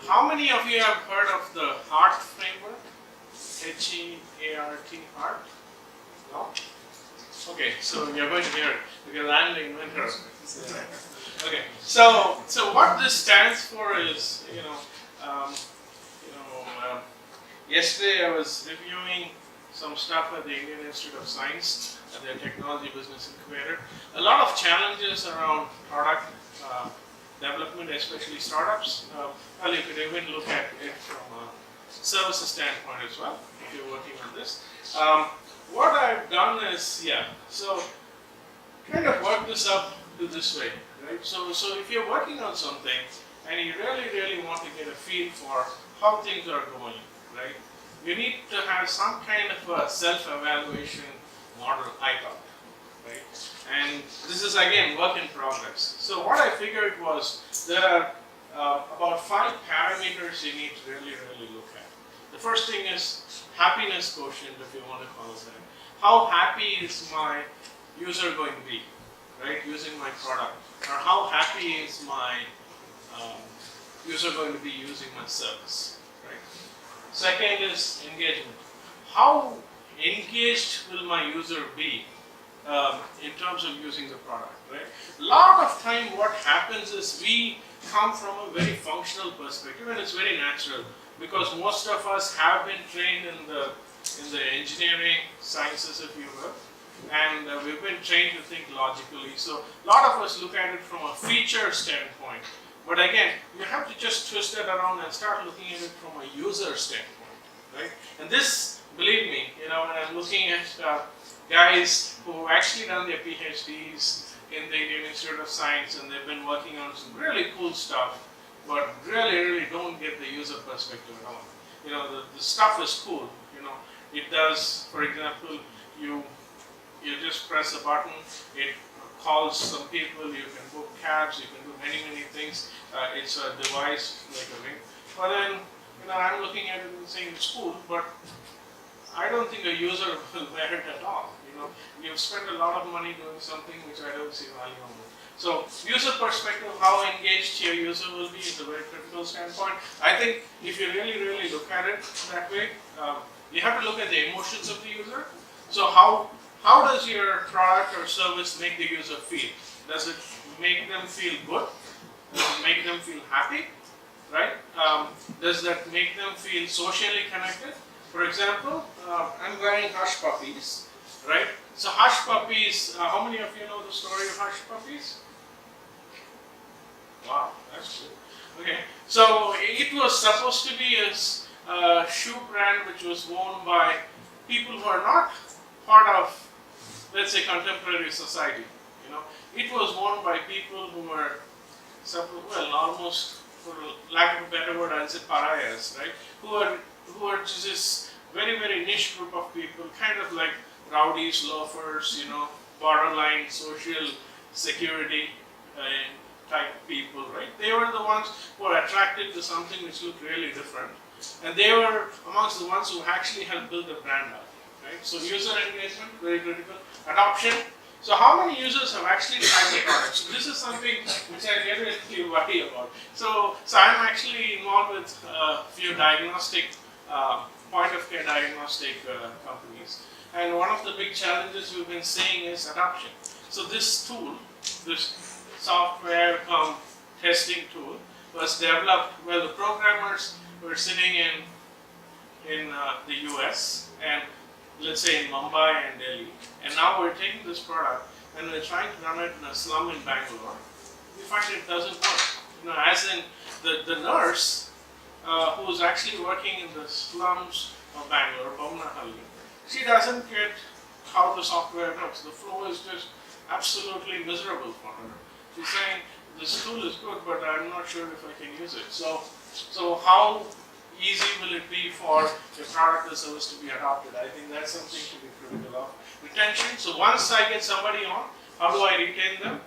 How many of you have heard of the HEART framework? H-E-A-R-T, HEART? No? Okay, so you're going to hear it because I'm the inventor of it. Okay, so what this stands for is, yesterday I was reviewing some stuff at the Indian Institute of Science at their Technology Business Incubator. A lot of challenges around product development, especially startups. Well, you could even look at it from a services standpoint as well, if you're working on this. What I've done is, so kind of work this up to this way, right? So if you're working on something and you really want to get a feel for how things are going, right? You need to have some kind of a self-evaluation model, I thought, right? And this is again work in progress. So what I figured was there are about 5 parameters you need to really look at. The first thing is happiness quotient, if you want to call it that. How happy is my user going to be, right, using my product? Or how happy is my user going to be using my service, right? Second is engagement. How engaged will my user be in terms of using the product, right? A lot of time what happens is we come from a very functional perspective, and it's very natural because most of us have been trained in the engineering sciences, if you will, and we've been trained to think logically. So a lot of us look at it from a feature standpoint, but again, you have to just twist it around and start looking at it from a user standpoint, right? And this, believe me, when I'm looking at guys who actually done their PhDs in the Indian Institute of Science, and they've been working on some really cool stuff, but really don't get the user perspective at all. The stuff is cool. It does, for example, you just press a button, it calls some people, you can book cabs, you can do many things. It's a device like a ring. But then, I'm looking at it and saying it's cool, but I don't think a user will wear it at all. You've spent a lot of money doing something which I don't see value on. So, user perspective, how engaged your user will be is a very critical standpoint. I think if you really look at it that way, you have to look at the emotions of the user. So how does your product or service make the user feel? Does it make them feel good? Does it make them feel happy? Right? Does that make them feel socially connected? For example, I'm wearing hush puppies, right? So hush puppies, how many of you know the story of hush puppies? Wow, that's cool. Okay, so it was supposed to be a shoe brand which was worn by people who are not part of, let's say, contemporary society. It was worn by people who were, almost, for lack of a better word, I'll say pariahs, right? Who are just very niche group of people, kind of like rowdies, loafers, borderline social security type people, right? They were the ones who were attracted to something which looked really different. And they were amongst the ones who actually helped build the brand up, right? So user engagement, very critical. Adoption. So how many users have actually tried the product? So this is something which I really worry about. So I'm actually involved with a few diagnostic, point-of-care diagnostic companies. And one of the big challenges we've been seeing is adoption. So this tool, this software testing tool, was developed where the programmers were sitting in the US and let's say in Mumbai and Delhi, and now we're taking this product and we're trying to run it in a slum in Bangalore. We find it doesn't work. As in the nurse who's actually working in the slums of Bangalore, Padmanaban, she doesn't get how the software works. The flow is just absolutely miserable for her. She's saying, this tool is good, but I'm not sure if I can use it. So how easy will it be for your product or service to be adopted? I think that's something to be critical of. Retention. So once I get somebody on, how do I retain them?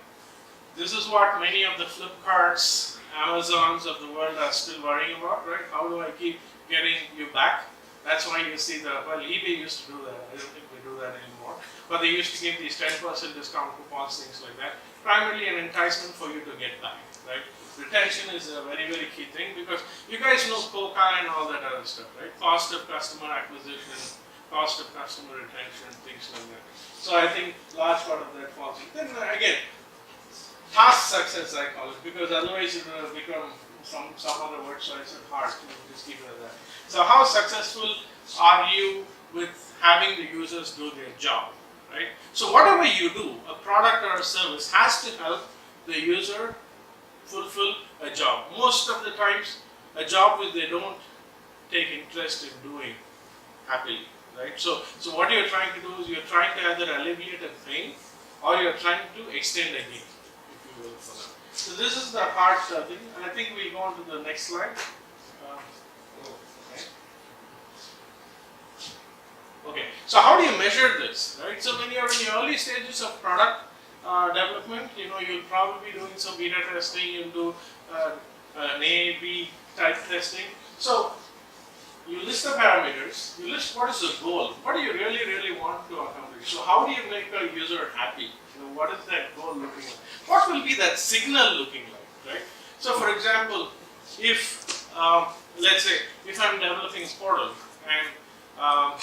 This is what many of the Flipkarts, Amazons of the world are still worrying about, right? How do I keep getting you back? That's why you see eBay used to do that. I don't think we do that anymore. But they used to give these 10% discount coupons, things like that. Primarily an enticement for you to get back, right? Retention is a very key thing because guys know COCA and all that other stuff, right? Cost of customer acquisition, cost of customer retention, things like that. So I think large part of that falls in. Then again, task success I call it, because otherwise it will become some other word, so I said hard, just keep it at that. So how successful are you with having the users do their job, right? So whatever you do, a product or a service has to help the user fulfill a job. Most of the times, a job which they don't take interest in doing happily, right? So what you're trying to do is you're trying to either alleviate a pain or you're trying to extend a gain, if you will, for them. So this is the hard thing, and I think we'll go on to the next slide. Okay, so how do you measure this, right? So when you're in the early stages of product development, you'll probably be doing some beta testing, you'll do an A/B type testing. So you list the parameters, you list what is the goal, what do you really want to accomplish. So how do you make a user happy? What is that goal looking like? What will be that signal looking like, right? So for example, if let's say if I'm developing a portal and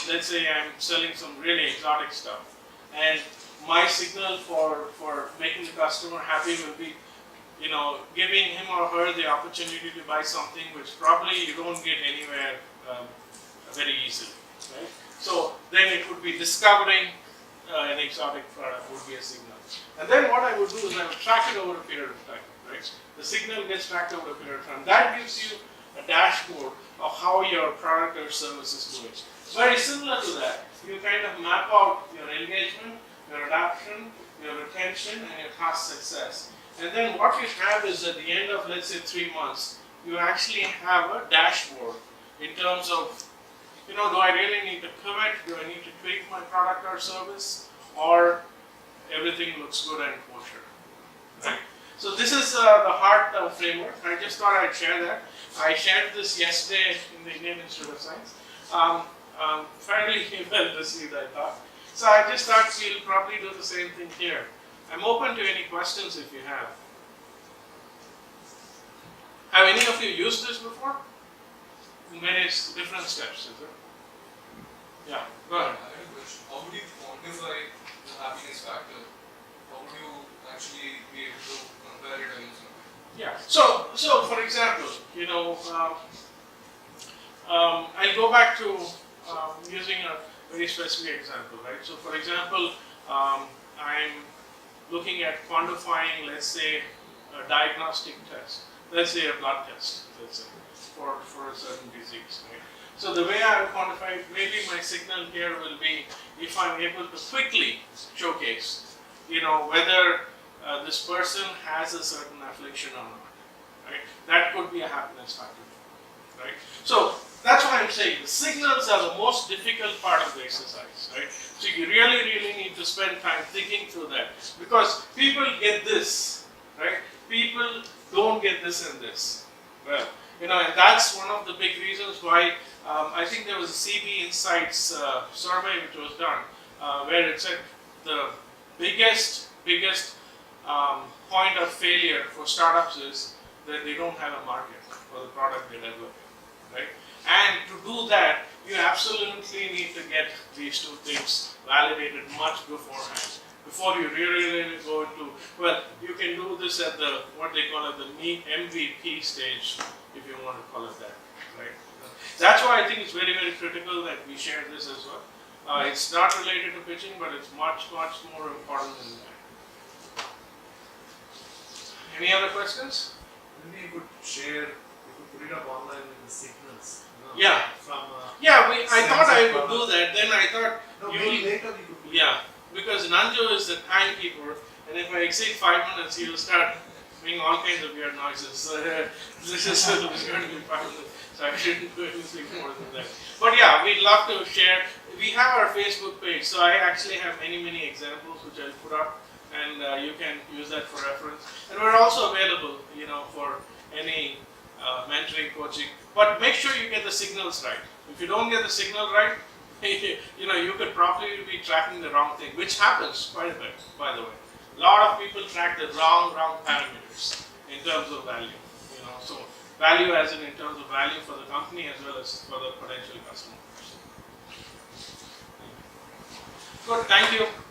let's say I'm selling some really exotic stuff, and my signal for making the customer happy will be, giving him or her the opportunity to buy something which probably you don't get anywhere very easily, right? So then it would be discovering an exotic product would be a signal. And then what I would do is I would track it over a period of time, right? The signal gets tracked over a period of time. That gives you a dashboard of how your product or service is doing. Very similar to that, you kind of map out your engagement, your adoption, your retention, and your task success. And then what you have is at the end of, let's say, 3 months, you actually have a dashboard in terms of, do I really need to pivot? Do I need to tweak my product or service? Or everything looks good and kosher, right? So this is the heart framework. I just thought I'd share that. I shared this yesterday in the Indian Institute of Science. Fairly well received, I thought. So I just thought we'll probably do the same thing here. I'm open to any questions if you have. Have any of you used this before? In various different steps, is it? Yeah, go ahead. I have a question. How would you quantify the happiness factor? How would you actually be able to compare it against something? Yeah. So for example, I'll go back to using a very specific example, right? So for example, I'm looking at quantifying, let's say, a diagnostic test. Let's say a blood test, let's say, for a certain disease, right? So the way I will quantify it, maybe my signal here will be if I'm able to quickly showcase, whether this person has a certain affliction or not, right? That could be a happiness factor, right? So that's why I'm saying the signals are the most difficult part of the exercise, right? So you really need to spend time thinking through that, because people get this, right? People don't get this and this. Well, and that's one of the big reasons why I think there was a CB Insights survey which was done where it said the biggest point of failure for startups is that they don't have a market for the product they're developing, right? And to do that, you absolutely need to get these two things validated much beforehand. Before you really go into, well, you can do this at the, what they call it, the MVP stage, if you want to call it that, right? That's why I think it's very critical that we share this as well. It's not related to pitching, but it's much more important than that. Any other questions? Maybe you could share, you could put it up online with the signals. Yeah. From I thought I would do that. Then I thought maybe later you could. Yeah, because Nanjo is the timekeeper, and if I exceed 5 minutes, he will start making all kinds of weird noises. So this is going to be 5 minutes, so I shouldn't do anything more than that. But yeah, we'd love to share. We have our Facebook page, so I actually have many examples which I'll put up, and you can use that for reference. And we're also available, for any mentoring, coaching. But make sure you get the signals right. If you don't get the signal right, you could probably be tracking the wrong thing, which happens quite a bit, by the way. A lot of people track the wrong parameters in terms of value. So value as in terms of value for the company as well as for the potential customer. Good, thank you.